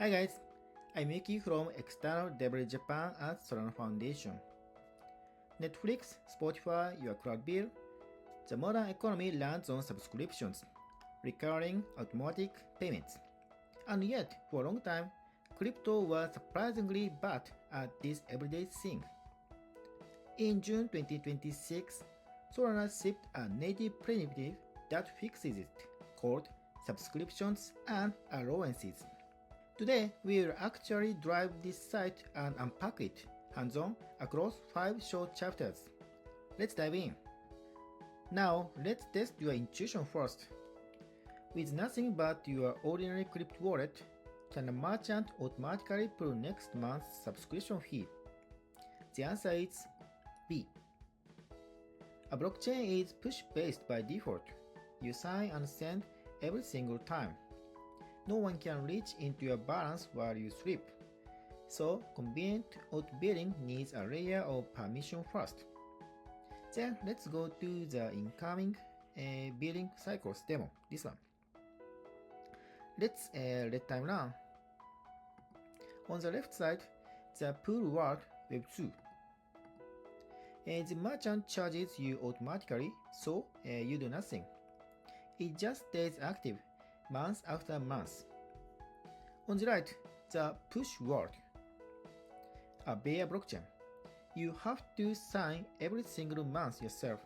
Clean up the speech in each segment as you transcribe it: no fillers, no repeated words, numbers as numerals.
Hi guys, I'm Yuki from External Devil Japan at Solana Foundation. Netflix, Spotify, your cloud bill. The modern economy runs on subscriptions, recurring automatic payments. And yet, for a long time, crypto was surprisingly bad at this everyday thing. In June 2026, Solana shipped a native primitive that fixes it, called subscriptions and allowances. Today, we will actually drive this site and unpack it hands-on across 5 short chapters. Let's dive in. Now, let's test your intuition first. With nothing but your ordinary crypto wallet, can a merchant automatically pull next month's subscription fee? The answer is B. A blockchain is push-based by default. You sign and send every single time. No one can reach into your balance while you sleep. So, convenient auto-billing needs a layer of permission first. Then, let's go to the incoming billing cycles demo, this one. Let's let time run. On the left side, the pool world Web 2. The merchant charges you automatically, so you do nothing. It just stays active month after month. On the right, the push world. A bare blockchain. You have to sign every single month yourself.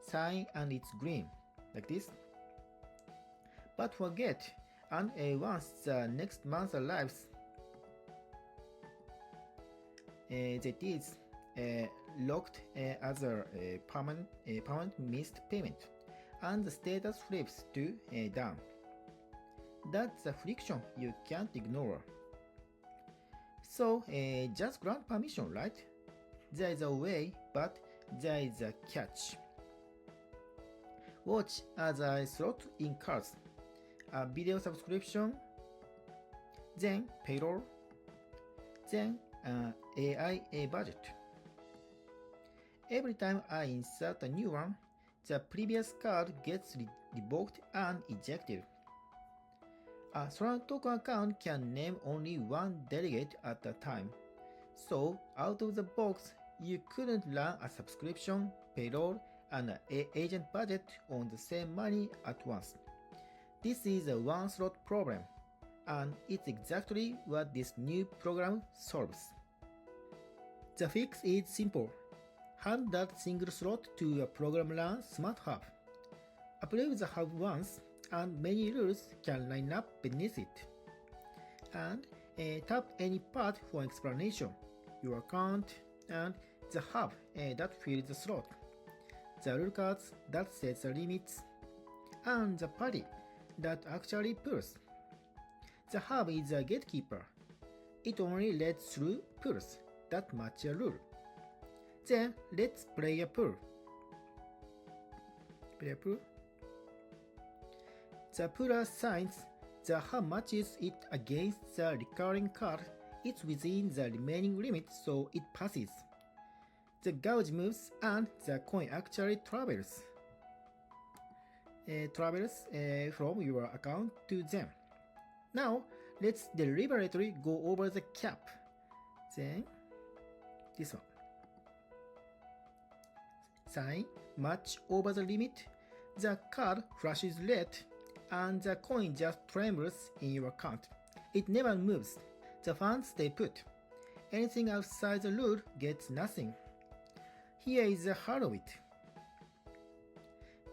Sign and it's green, like this. But forget, and once the next month arrives, that is locked as a permanent missed payment, and the status flips to down. That's a friction you can't ignore. So just grant permission, right? There is a way, but there is a catch. Watch as I slot in cards. A video subscription, then payroll, then AI budget. Every time I insert a new one, the previous card gets revoked and ejected. A Solana token account can name only one delegate at a time. So, out of the box, you couldn't run a subscription, payroll, and an agent budget on the same money at once. This is a one-slot problem, and it's exactly what this new program solves. The fix is simple. Hand that single slot to a program run Smart Hub. Approve the hub once, and many rules can line up beneath it. And tap any part for explanation, your account, and the hub that fills the slot, the rule cards that sets the limits, and the party that actually pulls. The hub is a gatekeeper. It only lets through pulls that match a rule. Then let's play a pool. The puller signs, the hub matches it against the recurring card. It's within the remaining limit, so it passes. The gauge moves and the coin actually travels from your account to them. Now, let's deliberately go over the cap. Then, this one. Sign, match over the limit, the card flashes red, and the coin just trembles in your account. It never moves. The funds stay put. Anything outside the rule gets nothing. Here is the heart of it.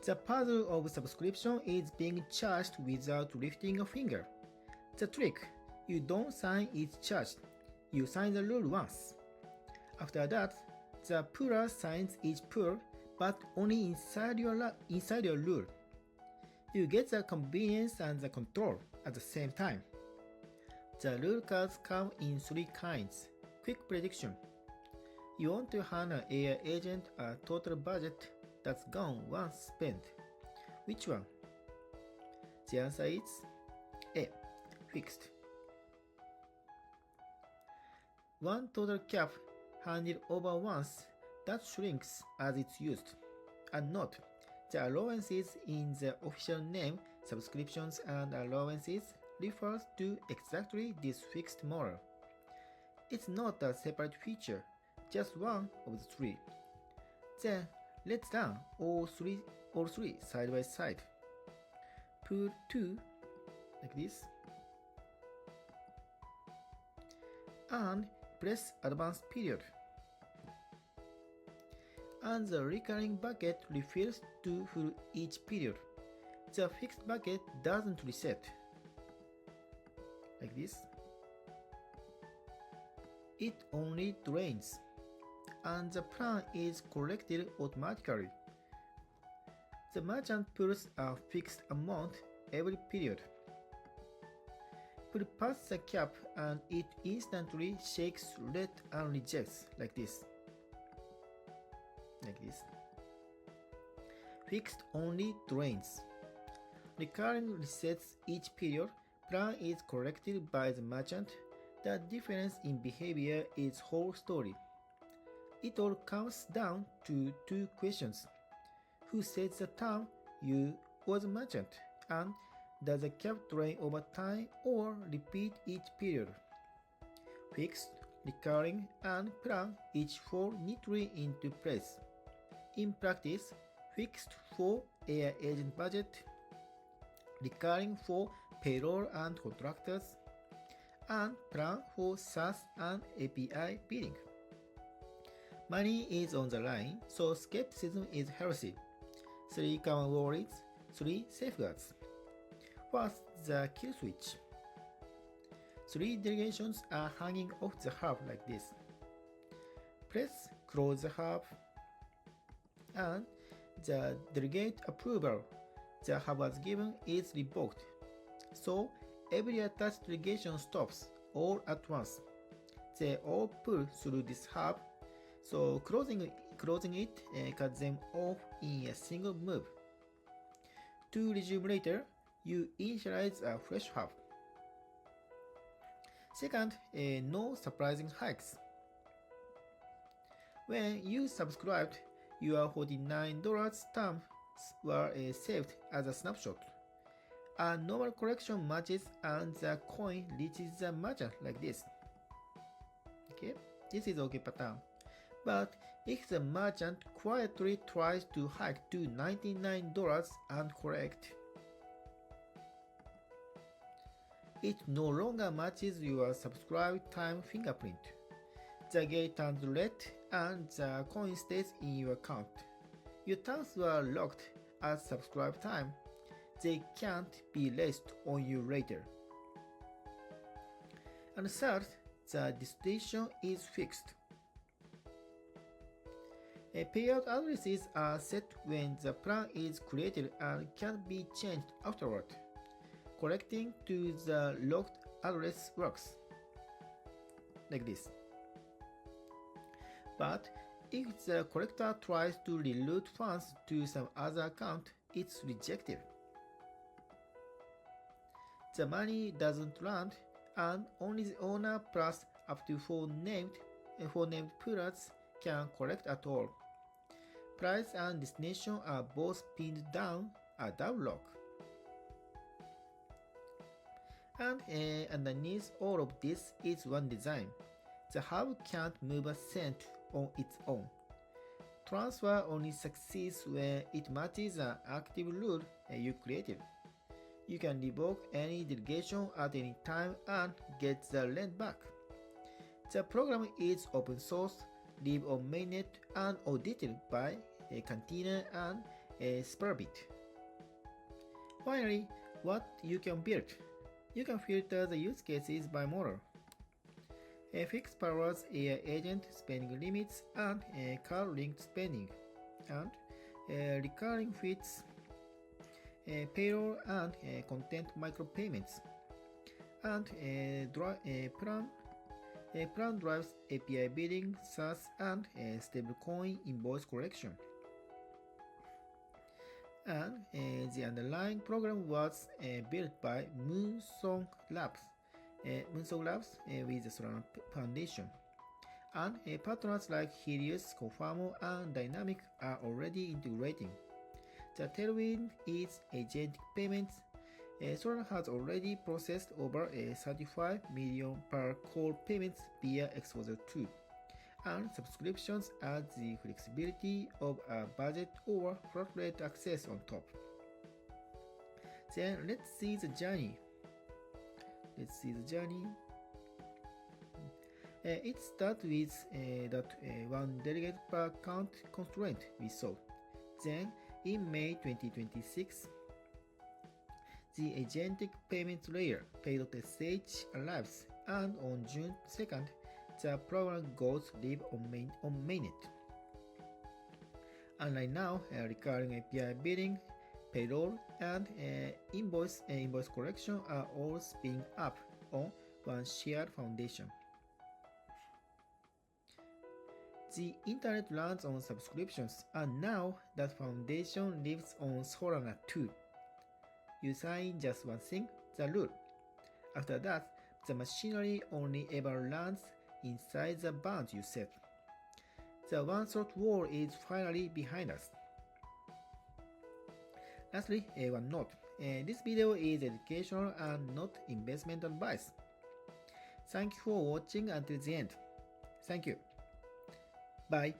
The puzzle of subscription is being charged without lifting a finger. The trick, you don't sign each charge. You sign the rule once. After that, the puller signs each pull, but only inside your rule. You get the convenience and the control at the same time. The rule cards come in 3 kinds. Quick prediction. You want to hand an AI agent a total budget that's gone once spent. Which one? The answer is A. Fixed. One total cap handed over once that shrinks as it's used. And note, the allowances in the official name, subscriptions and allowances, refers to exactly this fixed model. It's not a separate feature, just one of the three. Then let's run all three side by side. Put 2 like this and press advanced period. And the recurring bucket refills to full each period. The fixed bucket doesn't reset. Like this. It only drains, and the plan is corrected automatically. The merchant pulls a fixed amount every period. Pull past the cap and it instantly shakes red and rejects like this. Fixed only drains. Recurring resets each period. Plan is corrected by the merchant. The difference in behavior is whole story. It all comes down to two questions. Who sets the term, you or the merchant? And does the cap drain over time or repeat each period? Fixed, recurring, and plan each fall neatly into place. In practice, fixed for air agent budget, recurring for payroll and contractors, and plan for SaaS and API billing. Money is on the line, so skepticism is healthy. 3 common worries, 3 safeguards. First, the kill switch. 3 delegations are hanging off the hub like this. Press close the hub and the delegate approval the hub was given is revoked. So every attached delegation stops all at once. They all pull through this hub, so closing it cuts them off in a single move. To resume later, you initialize a fresh hub. Second, no surprising hikes. When you subscribed, your $49 stamps were saved as a snapshot. A normal correction matches and the coin reaches the merchant like this. Okay, this is okay pattern. But if the merchant quietly tries to hike to $99 and correct, it no longer matches your subscribe time fingerprint. The gate turns red and the coin stays in your account. Your terms were locked at subscribe time. They can't be raised on you later. And third, the destination is fixed. Payout addresses are set when the plan is created and can't be changed afterward. Correcting to the locked address works like this. But if the corrector tries to reroute funds to some other account, it's rejected. The money doesn't land, and only the owner plus up to 4 named pullers can correct at all. Price and destination are both pinned down a double lock. And underneath all of this is one design. The hub can't move a cent on its own. Transfer only succeeds when it matches an active rule you created. You can revoke any delegation at any time and get the rent back. The program is open source, live on mainnet, and audited by Cantina and Sparabit. Finally, what you can build. You can filter the use cases by model. Fixed powers AI agent spending limits and car-linked spending, and recurring fees, payroll and content micropayments, and plan drives API billing, SaaS, and stablecoin invoice correction. And the underlying program was built by Moonsong Labs with the Solana Foundation. And partners like Helios, Confirmo, and Dynamic are already integrating. The tailwind is agentic payments, Solana has already processed over 35 million per call payments via Exposure 2, and subscriptions add the flexibility of a budget or flat rate access on top. Then let's see the journey. It starts with that one delegate per account constraint we saw. Then, in May 2026, the agentic payment layer pay.sh arrives, and on June 2nd, the program goes live on mainnet. And right now, recurring API billing, payroll, and invoice collection are all spinning up on one shared foundation. The internet runs on subscriptions, and now that foundation lives on Solana too. You sign just one thing, the rule. After that, the machinery only ever runs inside the bounds you set. The one-shot war is finally behind us. Lastly, one note. This video is educational and not investment advice. Thank you for watching until the end. Thank you. Bye.